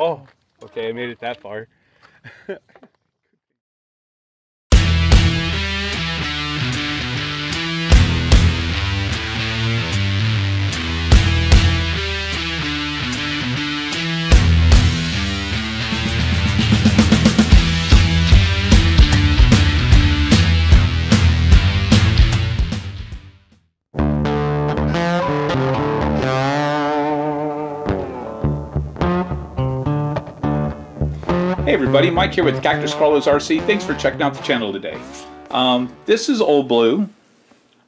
Oh, okay, I made it that far. Hey everybody, Mike here with Cactus Crawlers RC. Thanks for checking out the channel today. This is Old Blue,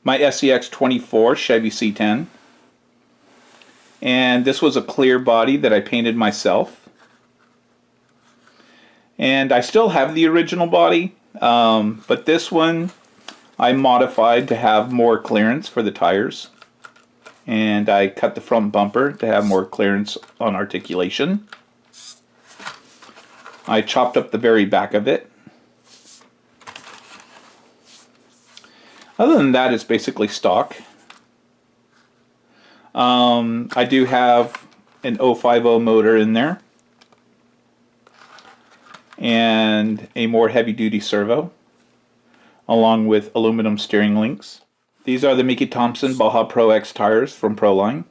my SCX24 Chevy C-10. And this was a clear body that I painted myself. And I still have the original body, but this one I modified to have more clearance for the tires. And I cut the front bumper to have more clearance on articulation. I chopped up the very back of it. Other than that, it's basically stock. I do have an 050 motor in there and a more heavy-duty servo along with aluminum steering links. These are the Mickey Thompson Baja Pro X tires from Proline,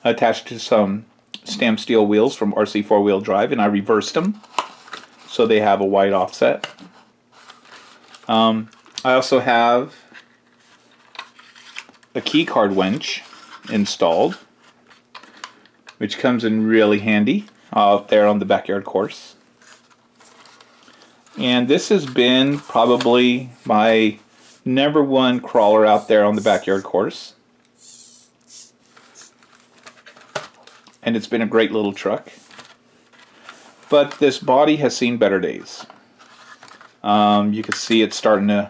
attached to some stamped steel wheels from RC 4-wheel drive, and I reversed them so they have a wide offset. I also have a key card winch installed, which comes in really handy out there on the backyard course. And this has been probably my #1 crawler out there on the backyard course. And it's been a great little truck. But this body has seen better days. You can see it's starting to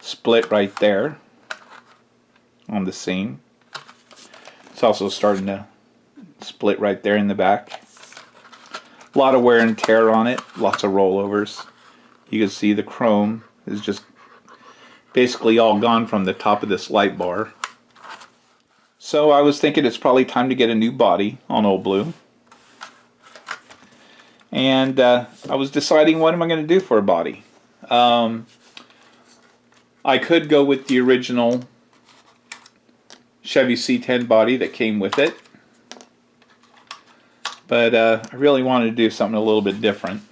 split right there on the seam. It's also starting to split right there in the back. A lot of wear and tear on it, lots of rollovers. You can see the chrome is just basically all gone from the top of this light bar. So I was thinking it's probably time to get a new body on Old Blue. And I was deciding, what am I going to do for a body? I could go with the original Chevy C-10 body that came with it, but I really wanted to do something a little bit different.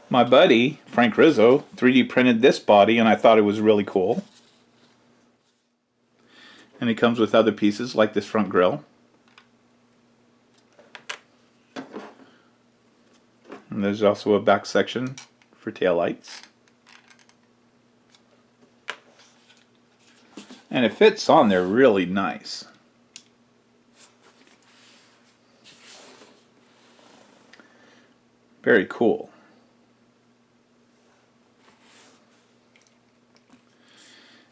My buddy Frank Rizzo 3D printed this body, and I thought it was really cool. And it comes with other pieces like this front grille. And there's also a back section for taillights. And it fits on there really nice. Very cool.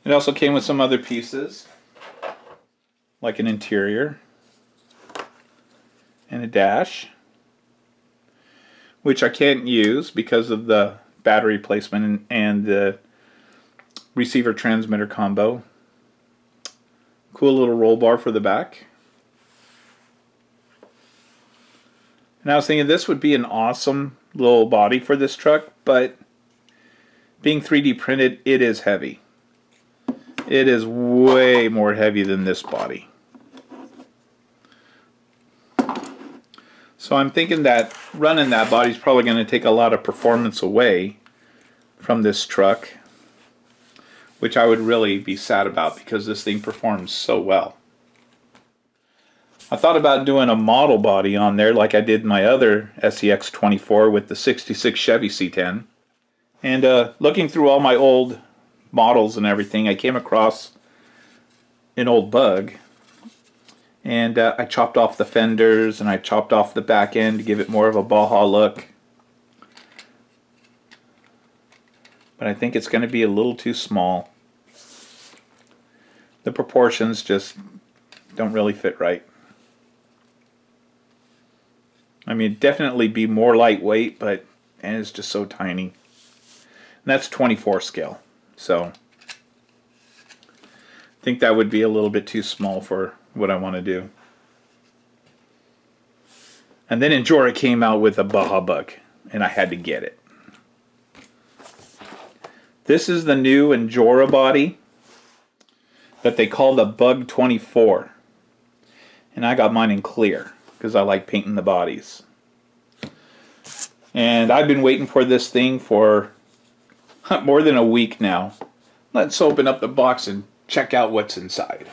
It also came with some other pieces, like an interior and a dash, which I can't use because of the battery placement and the receiver transmitter combo. Cool little roll bar for the back. And I was thinking this would be an awesome little body for this truck, but being 3D printed, it is heavy. It is way more heavy than this body. So I'm thinking that running that body is probably going to take a lot of performance away from this truck, which I would really be sad about because this thing performs so well. I thought about doing a model body on there like I did my other SCX24 with the 66 Chevy C-10. And looking through all my old models and everything, I came across an old Bug. And I chopped off the fenders and I chopped off the back end to give it more of a Baja look. But I think it's going to be a little too small. The proportions just don't really fit right. I mean, definitely be more lightweight, but and it's just so tiny. And that's 24 scale. So I think that would be a little bit too small for what I want to do. And then Injora came out with a Baja Bug, and I had to get it. This is the new Injora body that they call the Bug 24. And I got mine in clear because I like painting the bodies. And I've been waiting for this thing for more than a week now. Let's open up the box and check out what's inside.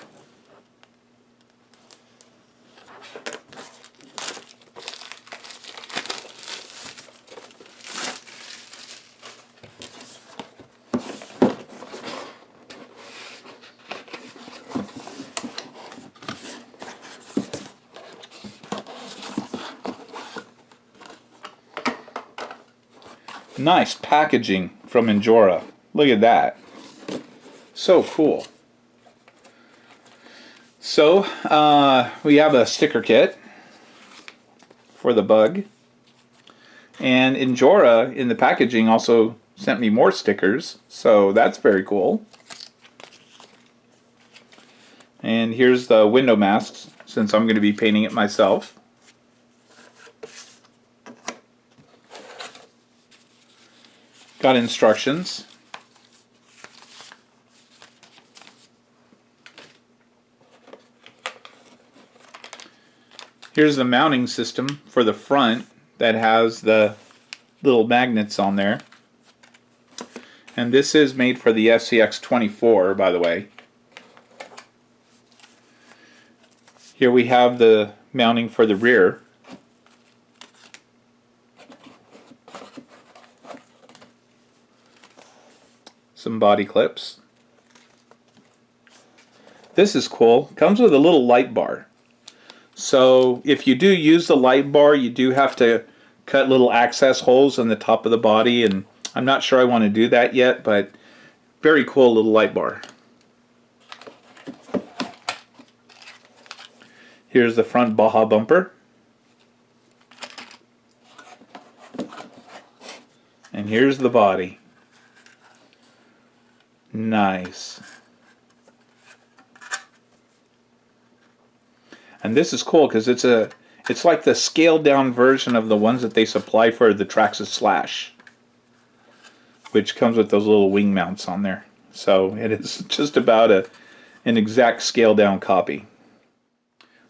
Nice packaging from Injora. Look at that. So cool. So, we have a sticker kit for the Bug. And Injora in the packaging also sent me more stickers. So that's very cool. And here's the window masks, since I'm going to be painting it myself. Got instructions. Here's the mounting system for the front that has the little magnets on there. And this is made for the SCX24, by the way. Here we have the mounting for the rear. Some body clips. This is cool. Comes with a little light bar. So if you do use the light bar, you do have to cut little access holes in the top of the body, and I'm not sure I want to do that yet, but very cool little light bar. Here's the front Baja bumper. And here's the body. Nice. And this is cool because it's like the scaled down version of the ones that they supply for the Traxxas Slash, which comes with those little wing mounts on there. So it is just about an exact scaled down copy.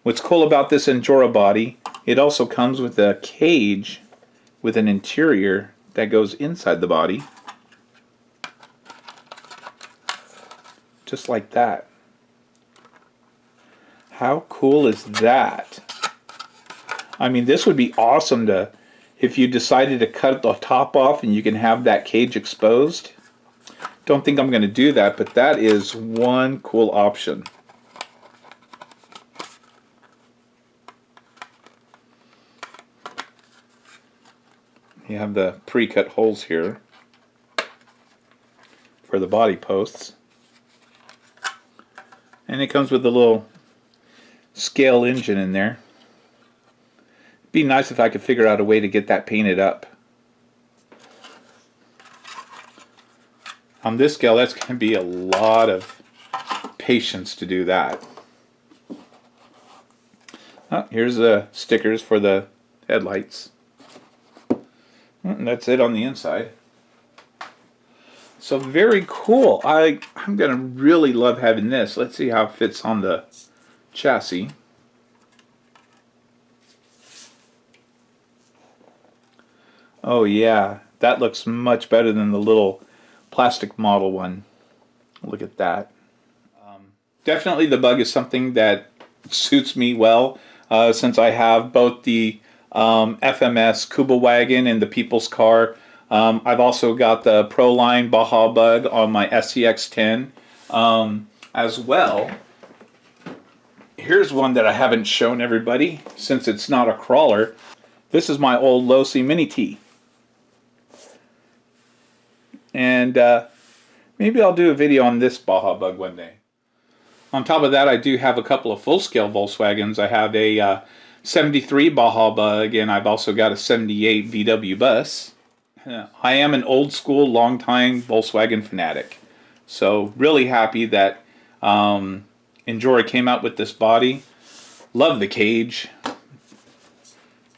What's cool about this Injora body, it also comes with a cage with an interior that goes inside the body. Just like that. How cool is that? I mean, this would be awesome to, if you decided to cut the top off and you can have that cage exposed. Don't think I'm going to do that, but that is one cool option. You have the pre-cut holes here for the body posts. And it comes with a little scale engine in there. It'd be nice if I could figure out a way to get that painted up. On this scale, that's going to be a lot of patience to do that. Oh, here's the stickers for the headlights. And that's it on the inside. So very cool. I'm going to really love having this. Let's see how it fits on the chassis. Oh yeah, that looks much better than the little plastic model one. Look at that. Definitely the Bug is something that suits me well, since I have both the FMS Kuba wagon and the People's Car. I've also got the Proline Baja Bug on my SCX10 as well. Here's one that I haven't shown everybody since it's not a crawler. This is my old Losi Mini T. And maybe I'll do a video on this Baja Bug one day. On top of that, I do have a couple of full-scale Volkswagens. I have a 73 Baja Bug, and I've also got a 78 VW bus. I am an old-school, long-time Volkswagen fanatic. So really happy that Injora came out with this body. Love the cage.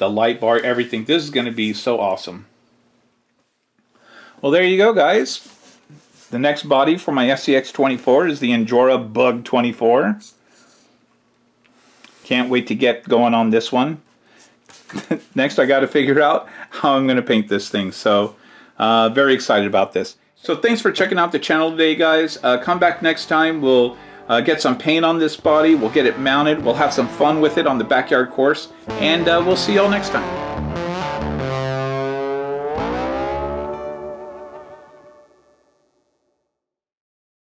the light bar, everything. This is going to be so awesome. Well, there you go, guys. The next body for my SCX24 is the Injora Bug 24. Can't wait to get going on this one. Next, I got to figure out how I'm going to paint this thing. So, very excited about this. So, thanks for checking out the channel today, guys. Come back next time. We'll get some paint on this body. We'll get it mounted. We'll have some fun with it on the backyard course. And we'll see y'all next time.